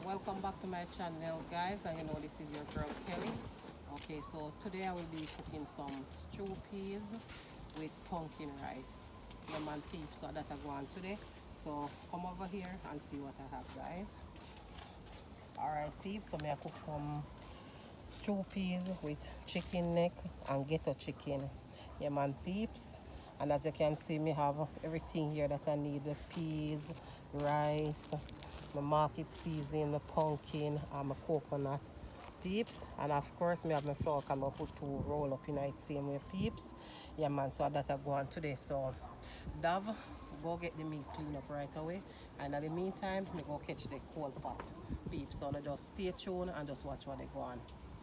Welcome back to my channel, guys, and you know this is your girl Kelly. Okay, so today I will be cooking some stew peas with pumpkin rice. Yeah man peeps, so that I go on today. So come over here and see what I have, guys. Alright peeps, so may I cook some stew peas with chicken neck and ghetto chicken. Yeah man peeps, and as you can see me have everything here that I need: the peas, rice, my market season, my pumpkin, and my coconut peeps, and of course me have my flour can I put two roll up in it same way peeps. Yeah man, so that I go on today. So Dav, go get the meat clean up right away, and in the meantime me go catch the cold pot peeps. So now just stay tuned and just watch what they go on.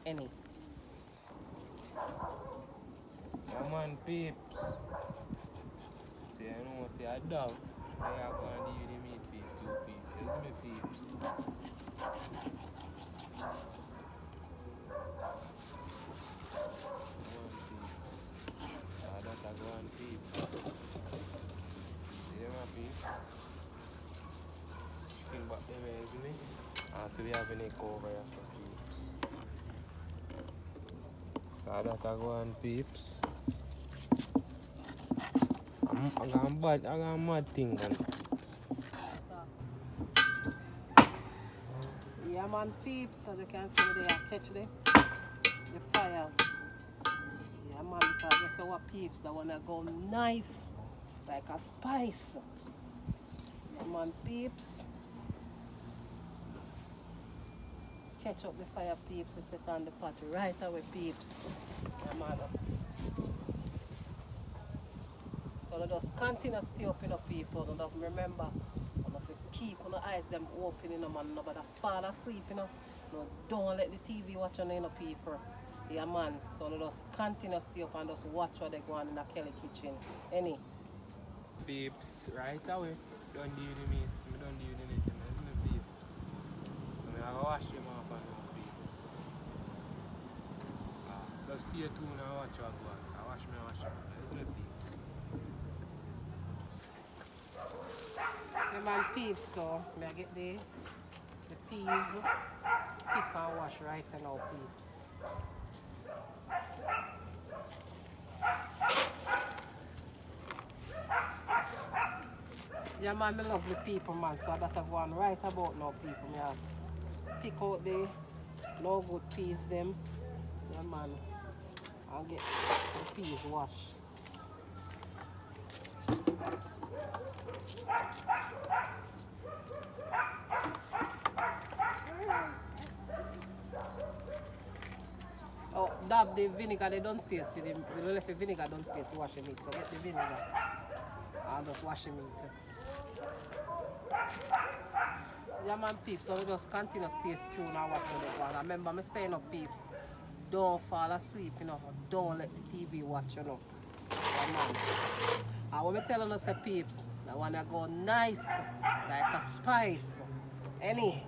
Any Yeah man peeps. See I know say I dog. I have gone to give the meat piece, two piece. You see me peeps. One peep. That I go on peeps. See my peeps. Chicken back them here, see me? So we have any cover here so peeps. So that I go on peeps. I got a mad thing on peeps. yeah man peeps, as you can see me there, catch the fire. Yeah man, because guess what peeps, that wanna go nice like a spice. Yeah man peeps. Catch up the fire peeps and set on the pot right away peeps. Yeah man. So they just continue to stay up in the people. And just remember, you have to keep your eyes them open, you know, man. Nobody fall asleep, you know. No, don't let the TV watch on, you know, people. Yeah man. So they just continue to stay up and just watch what they go on in the Kelly kitchen. Any? Peeps, right away. Don't do the meat. So me don't do the meat. Isn't it peeps? So me I go wash them off and now peeps. Just stay tuned and watch what go on. I wash them. Isn't it peeps? Yeah man peeps, so may I get the peas pick and wash right now peeps. Yeah man, I love the people man, so that I go on right about now people. Me I pick out the no good peas them. Yeah man. And get the peas washed. Oh, dab the vinegar they don't taste. The left the vinegar don't taste to wash the meat. So get the vinegar and just wash the meat. Yeah man peeps, so we just continue to stay tuned and watch the one. Remember me staying up peeps. Don't fall asleep, you know. Don't let the TV watch, you know. Yeah man. And when me telling us say peeps, that wanna go nice like a spice. Any?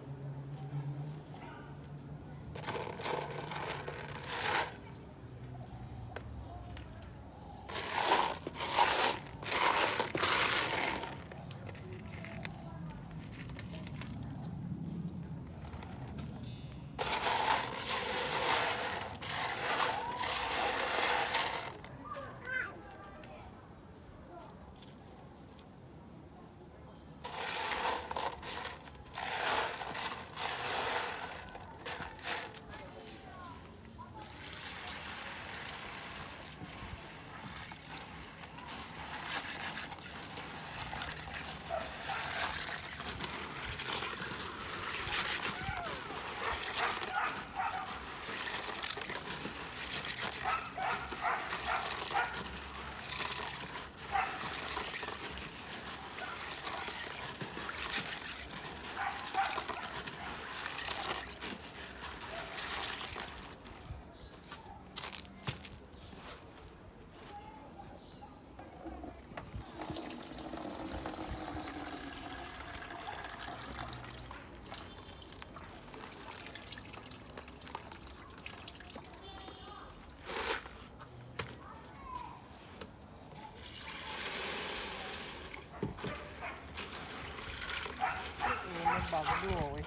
doorway.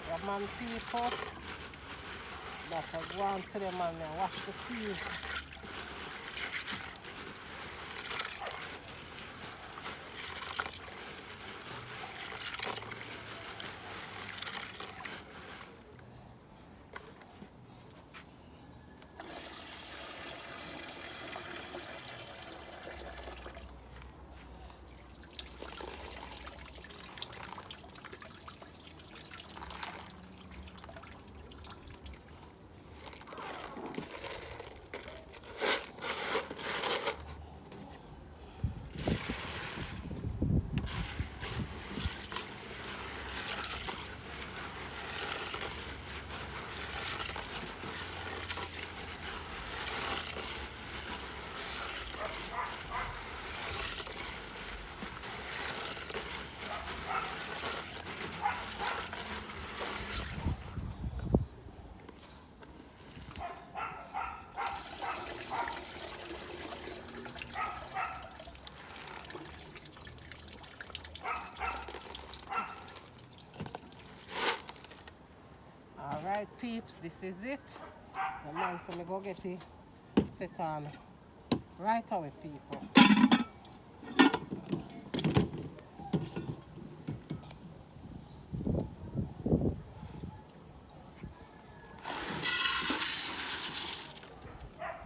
Yeah, man, people, that I go on to them and wash the peas. Alright peeps, this is it. The man so me go get it set on right away people.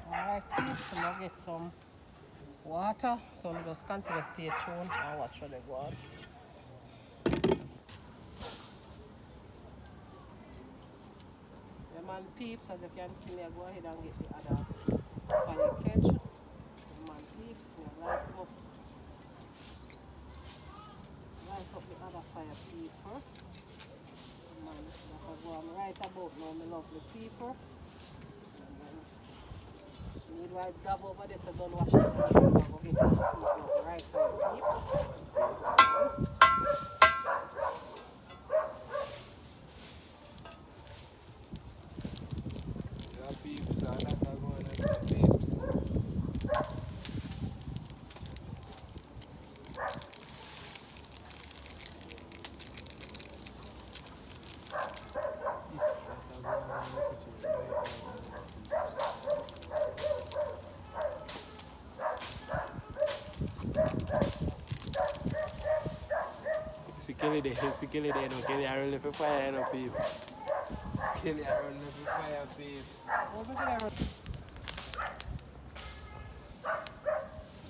Alright peeps, so now get some water. So we just continue to stay tuned and watch how they go on. Yeah man peeps, as you can see me I go ahead and get the other fire catch. Yeah man peeps, we light up the other fire people. Yeah, man, that I go on right about now, my lovely people. Meanwhile, dab over there, so don't wash it. I'm going to get the seeds up right fire peeps. Yeah, peeps, so that are going on the peeps. See Kelly there, no Kelly I run for fire, no peeps. Kelly I run for fire, peeps. Over there.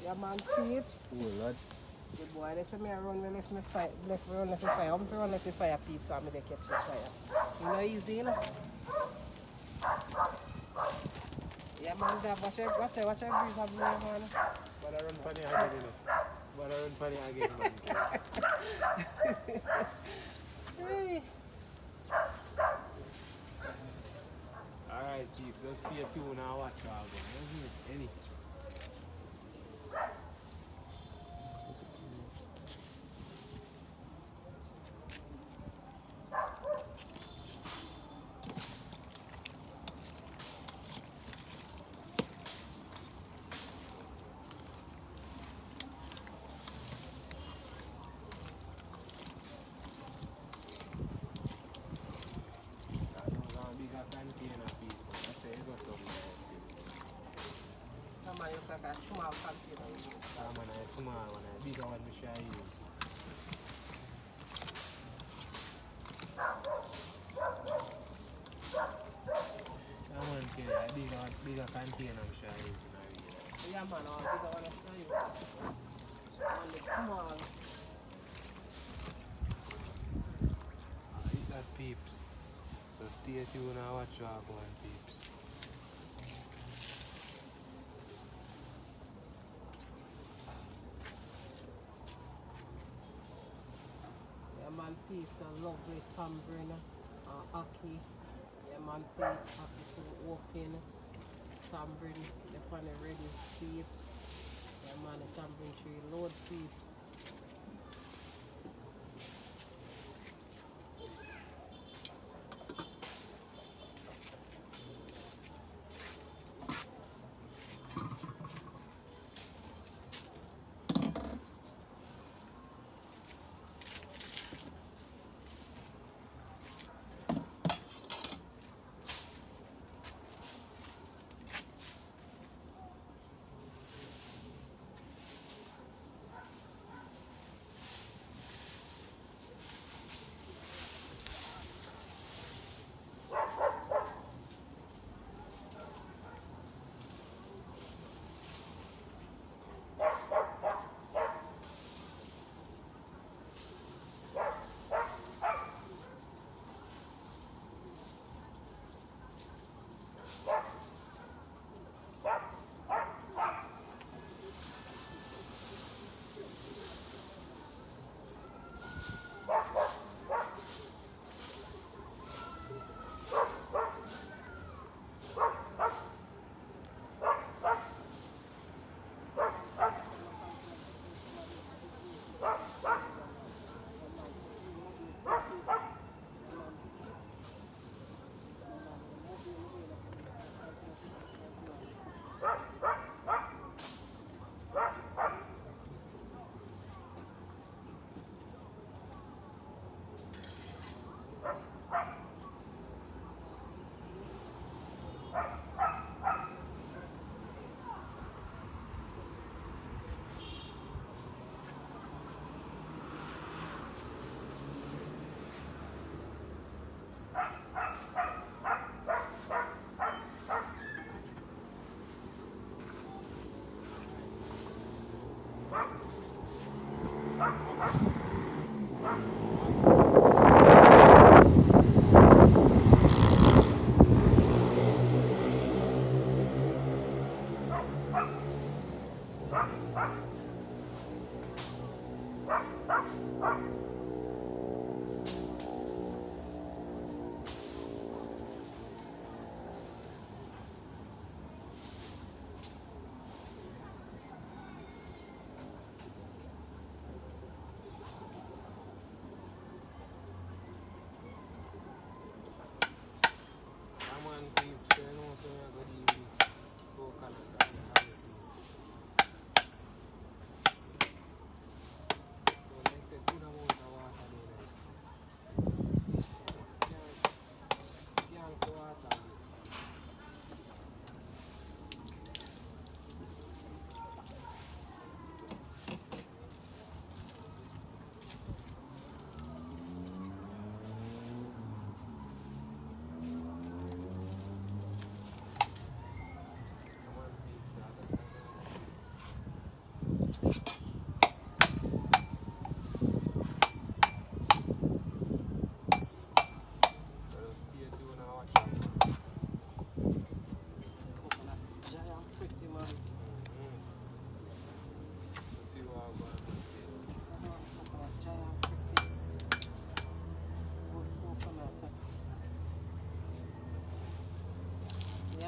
Yeah man peeps. Oh Lord. The boy they say me I run me left me fire fire. I'm to run left the fire peeps and me they catch the fire. You know easy you know? Yeah man dab watch your breeze up there man. But I run funny again, you know. But I run funny again, man. Hey. Alright, Chief, let's stay tuned and watch how go. Any. Come on, you got a small container. Man, I small one, I bigger one we shall use. Someone can a bigger container we shall use in our area. Yeah man, all bigger one for you. And the small. Eat that peeps. So stay tuned and watch how go on peeps. Yeah man peeps, I love this tambourine, hockey. Yeah man peeps, hockey so open. Tambourine, the pan ready peeps. Yeah man, the tambourine tree load peeps.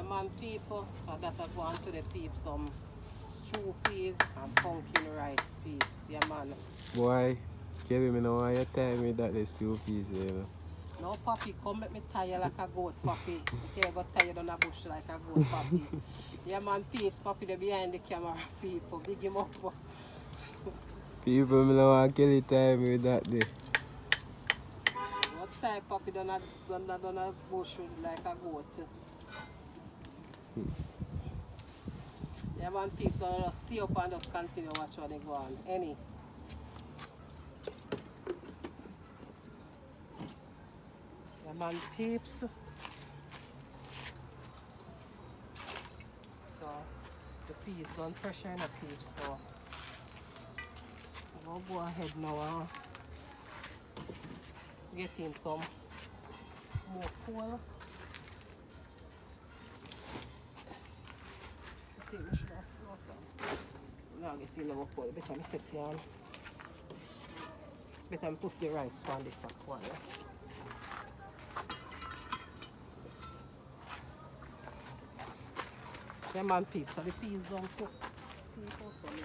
man people, so that I go on to the peeps some stew peas and pumpkin rice peeps. Yeah man. Boy, Kevin, me know why you tell me that there's two pieces, you know. No papi, come make me tire like a goat papi. Okay, I got tired on a bush like a goat papi. Yeah man peeps, papi they behind the camera people. Big him up. People, me know why Kelly tell me that day. What type papi done a bush like a goat? Yeah man peeps, so just stay up and just continue watch what they go on. Any. Yeah man peeps. So the peas done pressure in the peeps, so we'll go ahead now and get in some more coal. I think we should have throw some. Now get in more coal. Better me set it on. Better me put the rice on this one. Yeah man peeps, so the peas don't cook. People, so we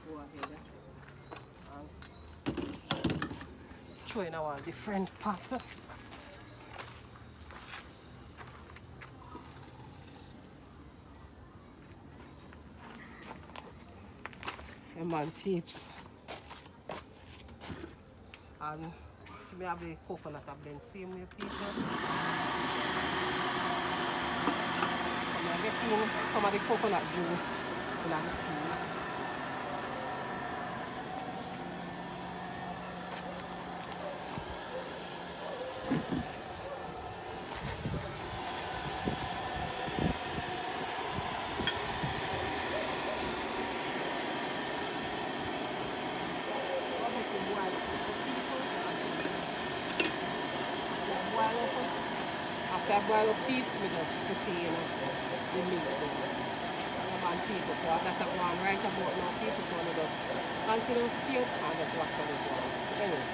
go ahead and throw in our different pot. Yeah man peeps. And we have the coconut I've been same way people. So I'm getting some of the coconut juice in the peas. After I boil up peas, we just put in the meat. And people, so I got to go on right about now people, so we just continue to stew and just watch how it goes. Anyway.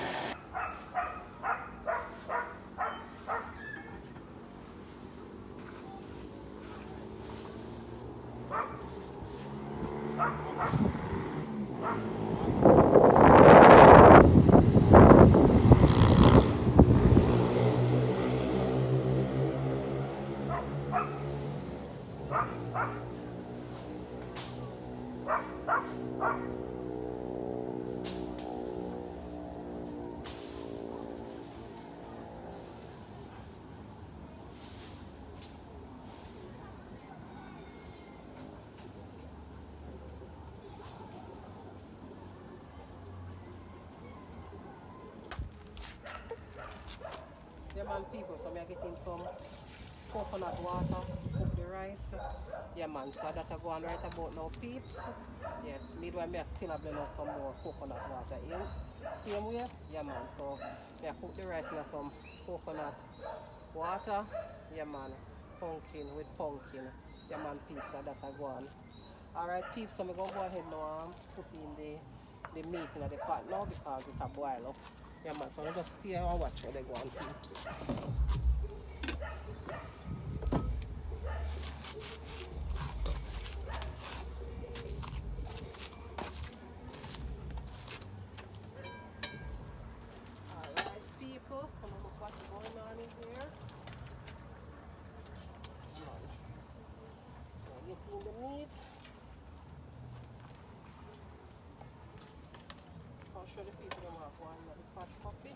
Yeah man people, so I'm getting some coconut water, cook the rice. Yeah man, so that I go on right about now peeps. Yes, meanwhile I still have blend out some more coconut water in. Same way, yeah man, so I cook the rice in some coconut water. Yeah man, pumpkin with pumpkin. Yeah man peeps, so that I go on. Alright peeps, so I'm gonna go ahead now and put in the meat in the pot now because it will boil up. Yeah man, so I just stay and watch where they go on peeps. Alright people, come on look what's going on in here. Come on. So get in the meat. I'll show the people them have one of the pot puppy.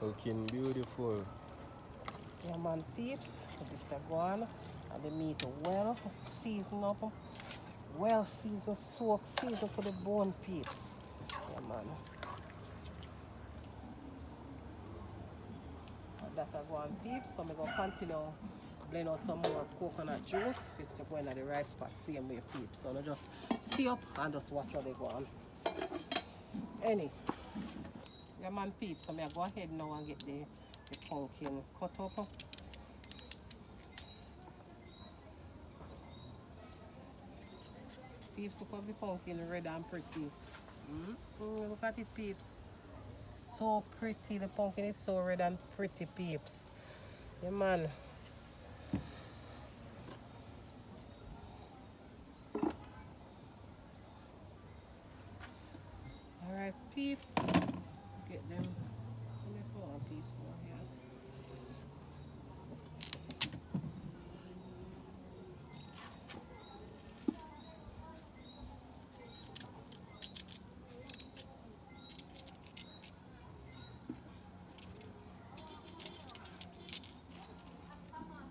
Looking beautiful. Yeah man peeps, this is one. And the meat well seasoned up. Well seasoned, soaked, seasoned to the bone peeps. Yeah man. And that I go on peeps, so I'm going to continue blend out some more coconut juice to go into the rice pot, same way peeps. So I just stay up and just watch how they go on. Any. Yeah man peeps, so I go ahead now and get the pumpkin cut up. Peeps, look at the pumpkin red and pretty. Look at it, peeps. So pretty. The pumpkin is so red and pretty, peeps. Yeah, man. Alright, peeps. Get them. Let me put one piece more here.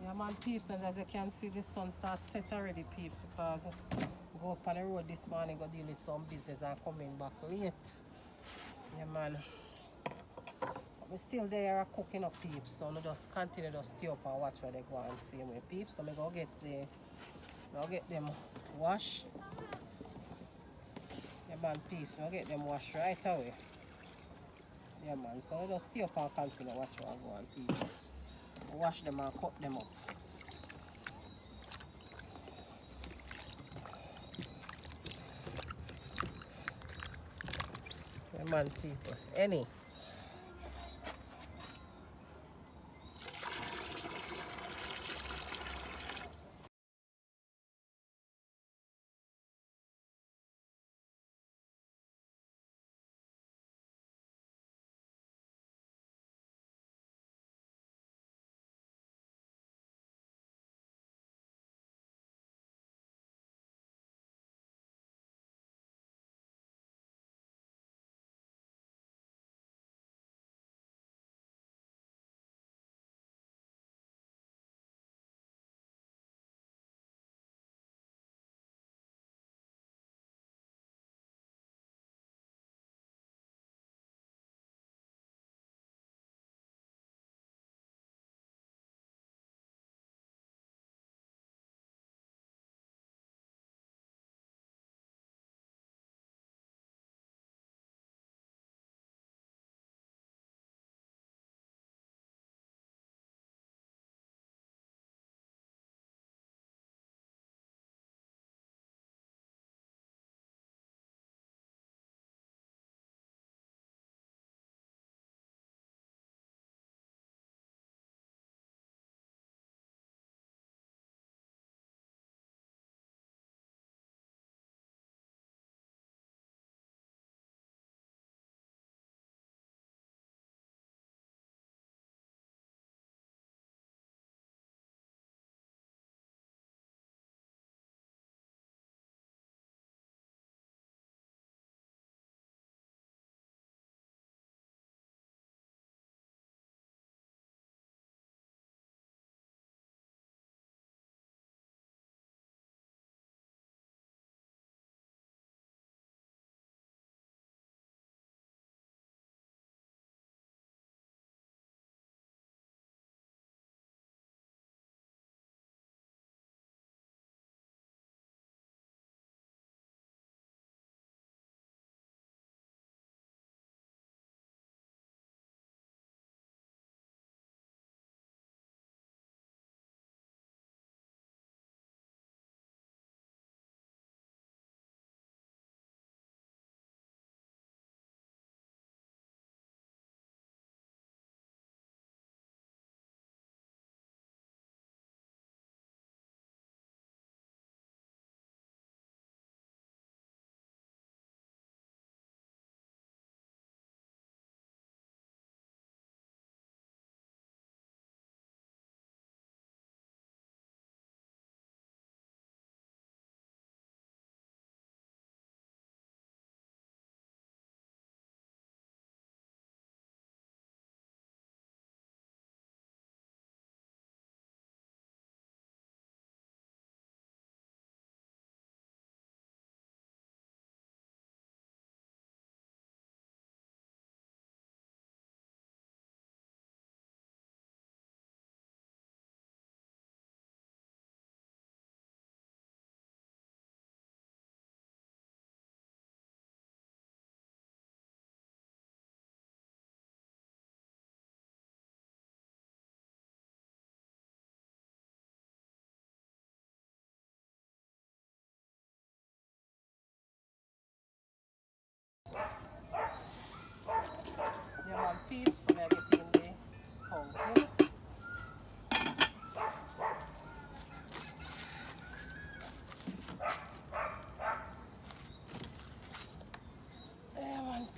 Yeah, man, peeps, and as you can see, the sun starts set already, peeps, because go up on the road this morning, go deal with some business and coming back late. Yeah, man. But we still there cooking up, peeps, so I just continue to stay up and watch where they go and see me, peeps. So I go get them wash. Yeah, man, peeps, I get them wash right away. Yeah, man, so I just stay up and continue watch where I go and peeps. Wash them and cut them up. Yeah, man, people. Any.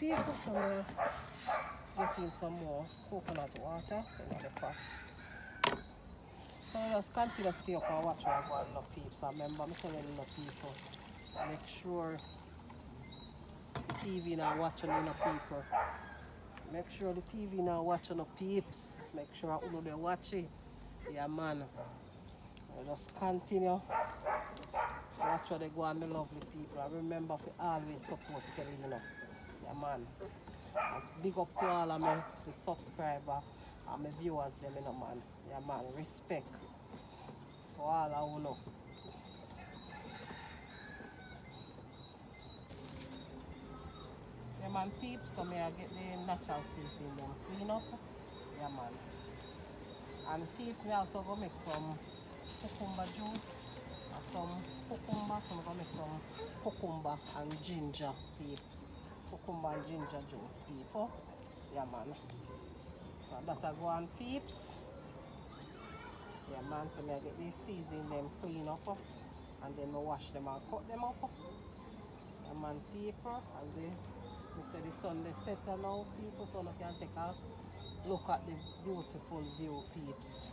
people, so I'm getting some more coconut water in the pot. So I just continue to stay up and watch what I go on, no peeps. I remember I'm telling you, no people, make sure TV now watching no people. Make sure the TV now watching no peeps. Make sure I know they watch it. Yeah man. I just continue. Watch what they go on, the lovely people. I remember to always support Kelly, you know. Yeah man. And big up to all of me, the subscriber and my viewers them, you know man. Yeah man. Respect to all I know. Yeah man peeps, so may I get the natural seasoning them clean up. Yeah man. And peeps, me also go make some cucumber juice. Some cucumber, so I'm gonna make some cucumber and ginger peeps. Cucumber and ginger juice people. Yeah man. So that I go on peeps. Yeah man, so I get the seasoning them clean up and then I wash them and cut them up. Yeah man people, and they say the sun they settle now people, so you can take a look at the beautiful view peeps.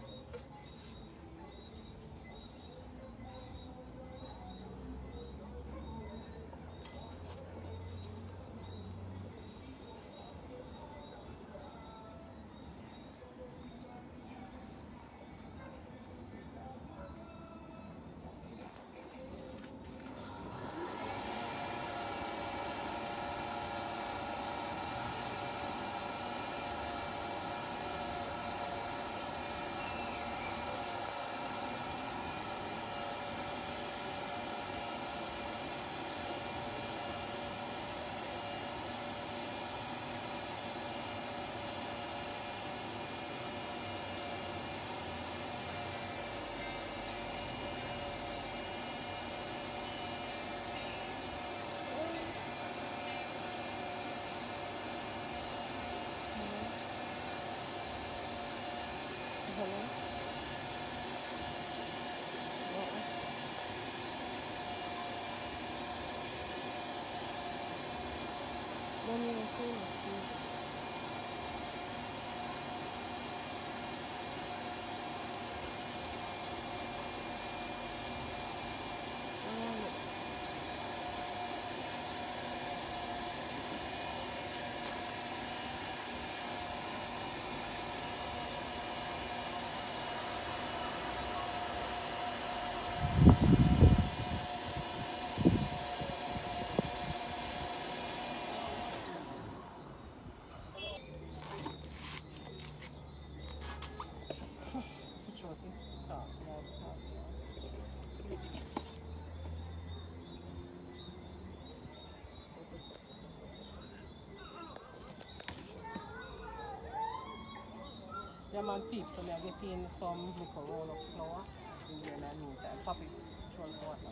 Yeah man peeps, so I get in some little roll of flour in the meantime. Pop it through the water.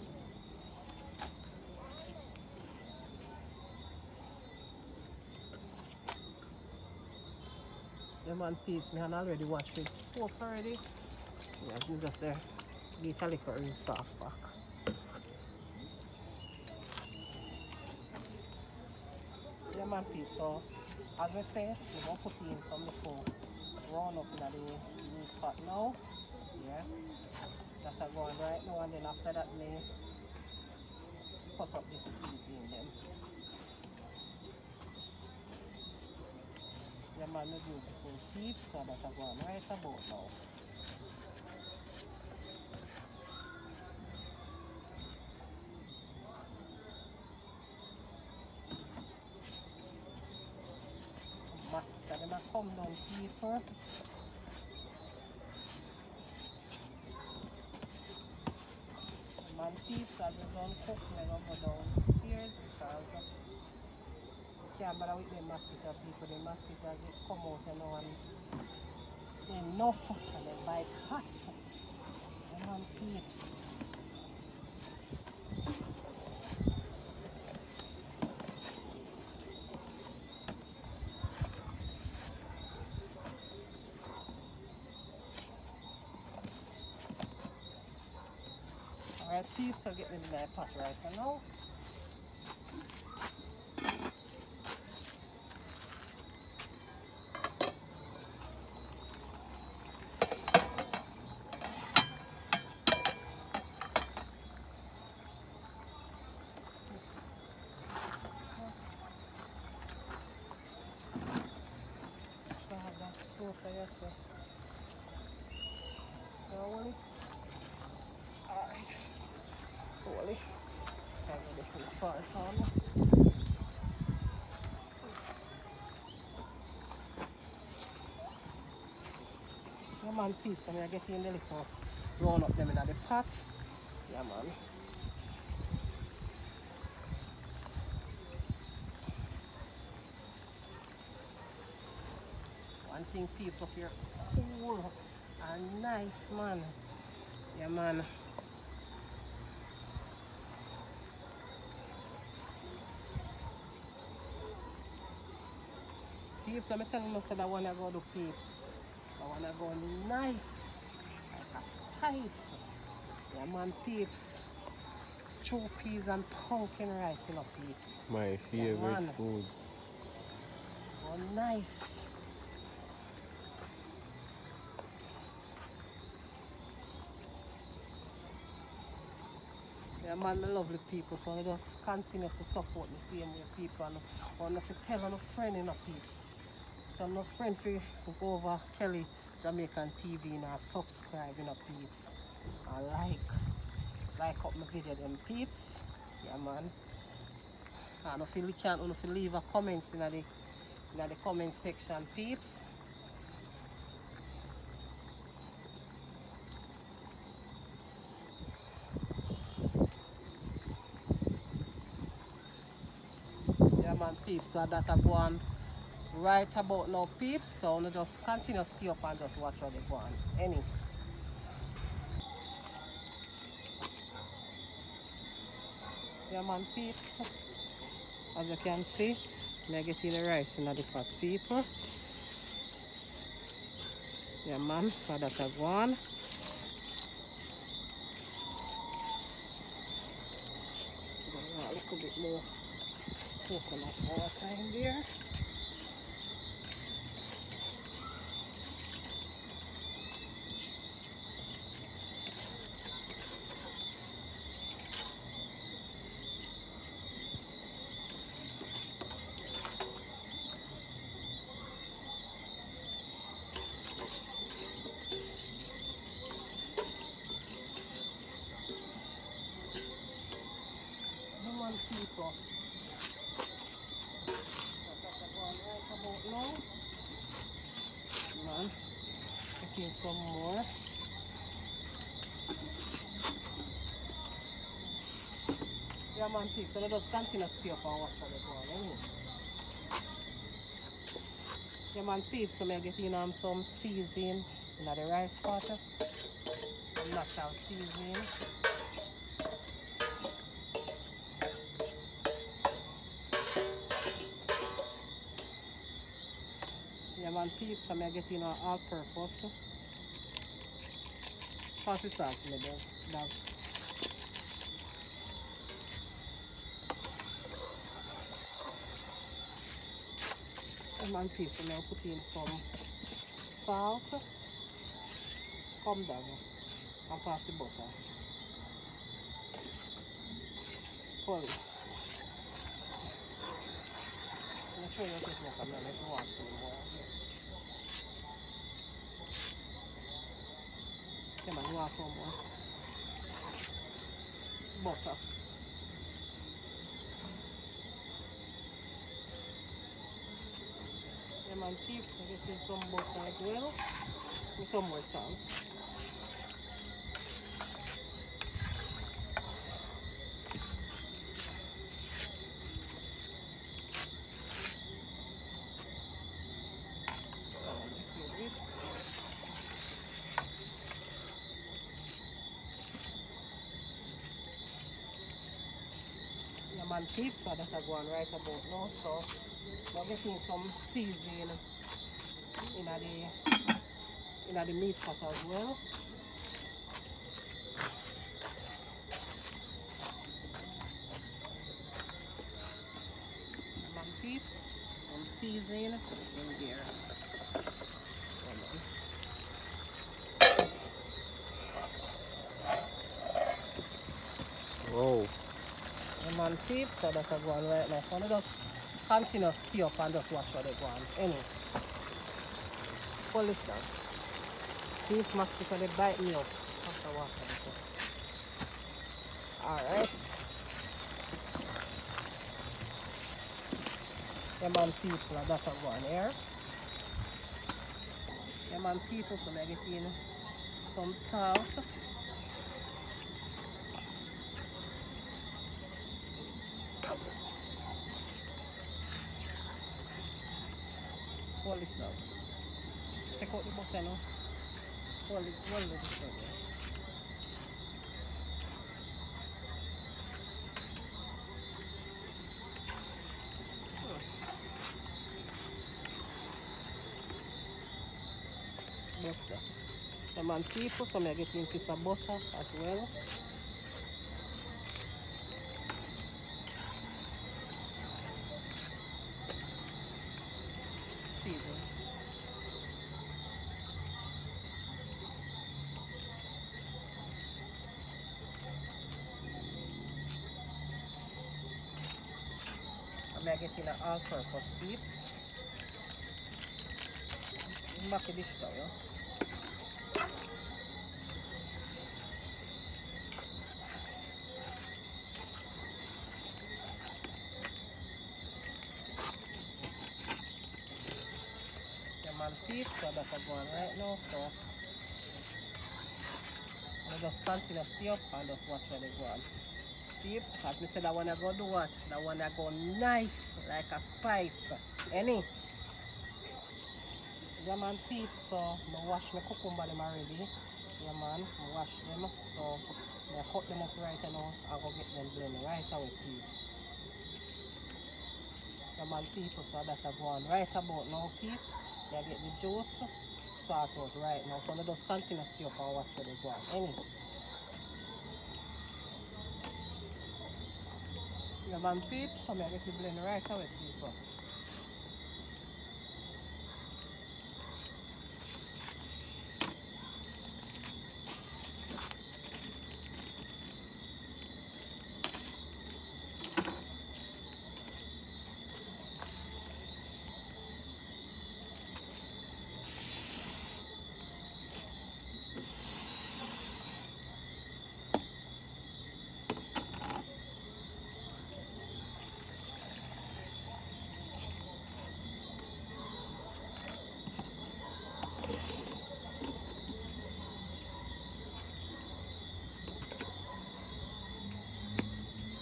Yeah man peeps, me and already watched this soap already. Yeah, you just there. Get a little in soft pack. Yeah man peeps, so as we say, we're gonna put in some little round up in the meat pot now. Yeah. That are going right now, and then after that me cut up this seasoning them. Yeah man, the beautiful peeps, so that are going right about now. Mustard, them a come down people. Man peeps, as we don't cook, we don't go downstairs because you can't bother with the mosquito people. The mosquitoes they come out, you know, and enough and they bite hot. Yeah, man peeps. Alright peeps, so get in my pot right now. say yes, sir. You know, Wally? Alright. Wally. I'm going to the far farm. Yeah, man, peeps. I'm going to get in the little roll up them in the pot. Yeah, man. One thing peeps up here cool and nice, man. Yeah, man. Peeps, I'm telling you that I want to go to peeps. I want to go nice, like a spice. Yeah, man, peeps. Stew peas and pumpkin rice, you know, peeps. My favorite food. Oh, nice. Yeah, man, my lovely people. So I just continue to support the same way people. And I want to tell a friend, you know, peeps. Tell a friend to go over Kelly Jamaican TV and subscribe, you know, peeps. And like up my video, them peeps. Yeah, man. And if you can't, if you leave a comments in the comment section, peeps. Yeah, man, peeps. So that I go on right about now, peeps. So I just continue to stay up and just watch how they go on. Any. Yeah, man, peeps. As you can see, I get in the rice in the pot, people. Yeah, man, so that I go on. A little bit more coconut water in there. People. Right about now. Man, getting some more. Yeah, man, peeps. So let us continue to stay up and watch how they go on. Yeah, man, peeps. So I'm getting some seasoning in the rice pot. Some natural seasoning. Yeah, man, peeps. So I'm getting all-purpose. Pass this out to me, Dad. Yeah, man, peeps. So I'm putting in some salt. Come down and pass the butter. Polish. I'm sure you'll take more from them if you want to more. Come on, you want some more? Butter. Yeah, man, peeps, I'm getting some butter as well. With some more salt. Yeah, man, peeps, so that I go on right about now. So I'm getting some seasoning in the meat pot as well. Yeah, man, peeps, some seasoning in there. Whoa. Yeah, man, peeps, so that I go on right now. So I just continue to stay up and just watch what they go on. Anyway. Hold this down. These mosquitoes, they bite me up. After water. Alright. Yeah, man, people, that are going here. Yeah, man, people, so I get in some salt. Hold this down. Take out the butter now. Hold it this down. Just that. Yeah, man, people, so I get in a piece of butter as well. Season. And I get in an all-purpose peeps. Back the dish down, yeah? Yeah, man, peeps, so that's going right now, so I just continue to stay up and just watch where they go on. Peeps, as me said, I want to go do what? I want to go nice, like a spice. Any? Yeah, man, peeps, so I wash my cucumber them already. Yeah, man, I wash them, so I cut them up right now. I go get them blended right away, peeps. Yeah, man, people, so that I go on right about now, peeps. Yeah, get the juice sort out right now. So I just continue to stay up and watch where they go on. Any? Yeah, man, peeps, so I get the blend right away, people.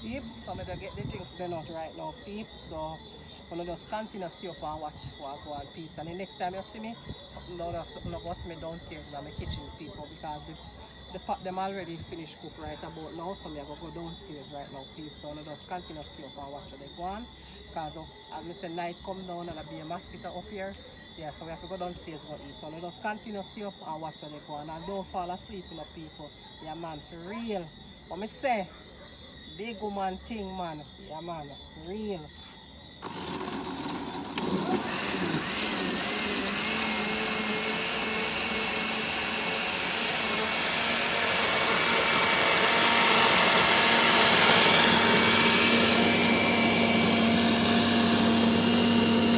Peeps, so I'm gonna get the drinks done out right now, peeps. So I'm gonna just continue to stay up and watch what go on, peeps. And the next time you see me, you go see me downstairs in my kitchen, people, because the pot them already finished cook right about now. So I'm gonna go downstairs right now, peeps. So I'm gonna just continue to stay up and watch what they go on. Because as I say, night come down and there'll be a mosquito up here. Yeah, so we have to go downstairs go eat. So I'm gonna just continue to stay up and watch what they go on. And don't fall asleep, you know, people. Yeah, man, for real. What me say? Big woman thing, man. Yeah, man. Real.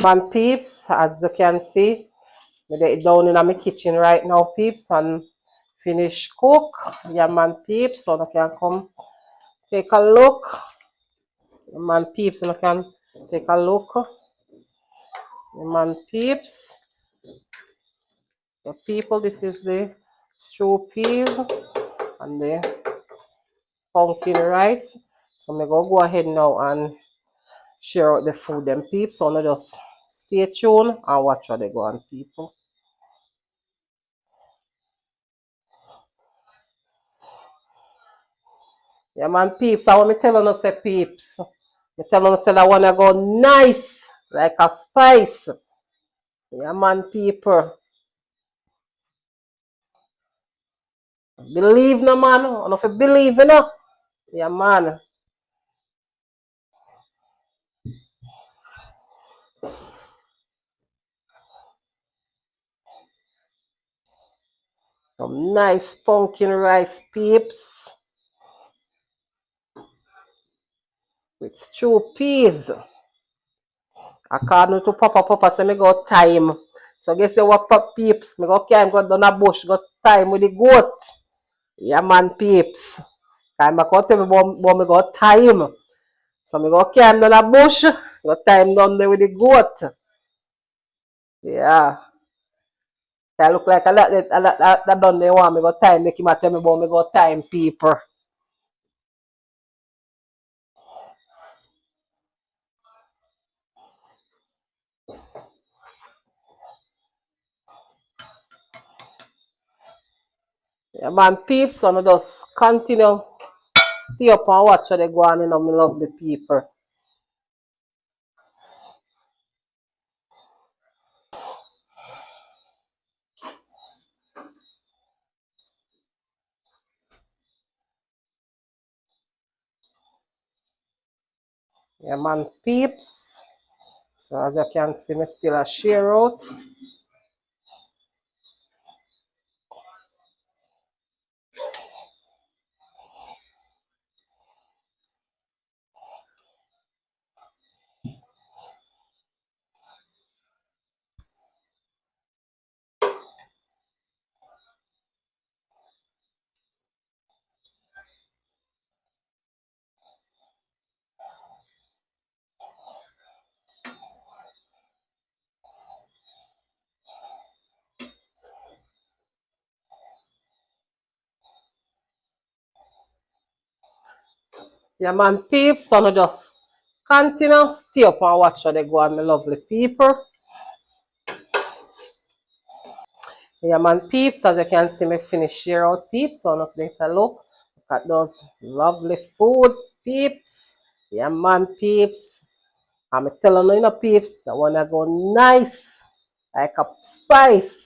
Man, peeps, as you can see, we get it down in my kitchen right now, peeps, and finish cook. Yeah, man, peeps, so you can come take a look. Yeah, man, peeps, you can take a look. Yeah, man, peeps. The people, this is the stew peas and the pumpkin rice. So I'm go ahead now and share out the food them peeps. So now just stay tuned and watch how they go on, people. Yeah, man, peeps. I want me telling you, say peeps. Me telling you, say I wanna go nice like a spice. Yeah, man, people. Believe no, man. I don't believe in no. Yeah, man. Some nice pumpkin rice peeps with stew peas. According to Papa, Papa say me go time So guess what peeps? Me go came go down a bush, got time with the goat. Yeah man peeps. Time I go tell me about me got time. So me go came down a bush, got time down there with the goat. Yeah. I look like a lot that done they want me got time, make him a tell me about me got time people. Yeah man peeps, so I just continue stay up and watch how they go on, you know, me love the people. Yeah man peeps. So as you can see, me still a share out. Yeah man peeps, so I just continue stay up and watch how they go on, my lovely people. Yeah man peeps, as you can see me finish share out peeps, so not take a look. Look at those lovely food peeps. Yeah man peeps. I'm telling you, you know, peeps, that wanna go nice like a spice.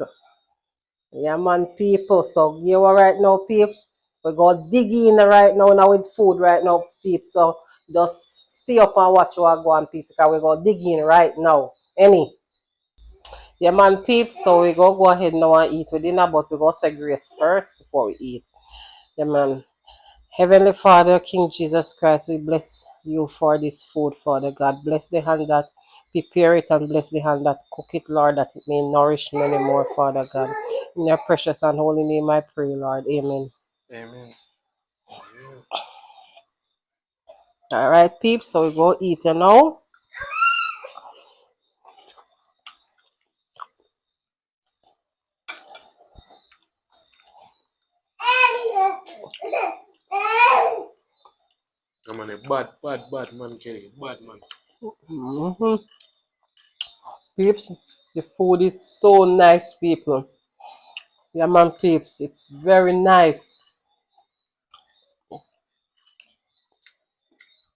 Yeah, man, people. So, you are right now, peeps. We go dig in right now with food right now, peeps. So, just stay up and watch what go on, peeps, because we go dig in right now. Any? Yeah, man, peeps. So, we go ahead now and eat with dinner, but we go say grace first before we eat. Yeah, man. Heavenly Father, King Jesus Christ, we bless you for this food, Father God. Bless the hand that prepare it and bless the hand that cook it, Lord, that it may nourish many more, Father God. In your precious and holy name I pray, Lord. Amen. Amen. All right, peeps, so we go eat, you know. I'm on a bad man, Kelly. Bad man. Mm-hmm. Peeps, the food is so nice, people. Yeah, man, peeps, it's very nice.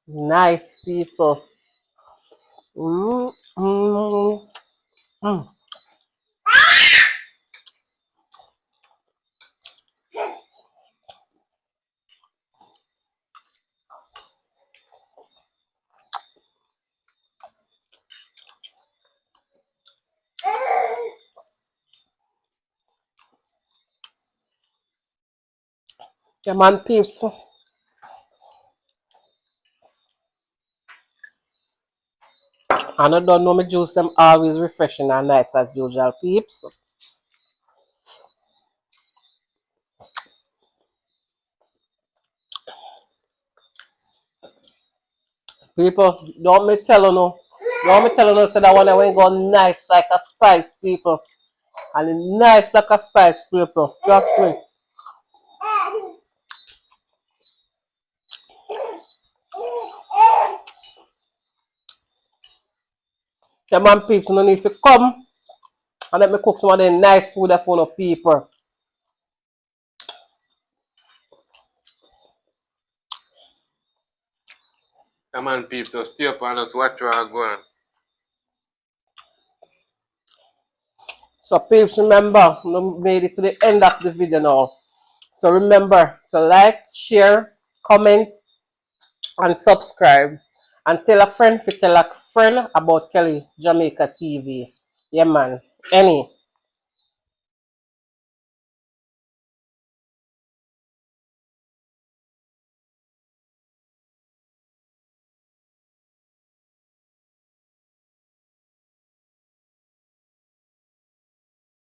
Nice, people. Mm-hmm. Mm. Yeah, man, peeps. And I don't know, my juice them always refreshing and nice as usual, peeps. People, don't me tell you, so that one I went go nice like a spice, people. And it nice like a spice, people. Trust me. Yeah, man, peeps, no need to come and let me cook some of the nice food for the people. Come on, peeps, so stay up and just watch what I go on. So, peeps, remember, we made it to the end of the video now. So, remember to like, share, comment, and subscribe. And tell a friend to tell a friend about Kelly Jamaica TV. Yeah, man. Any.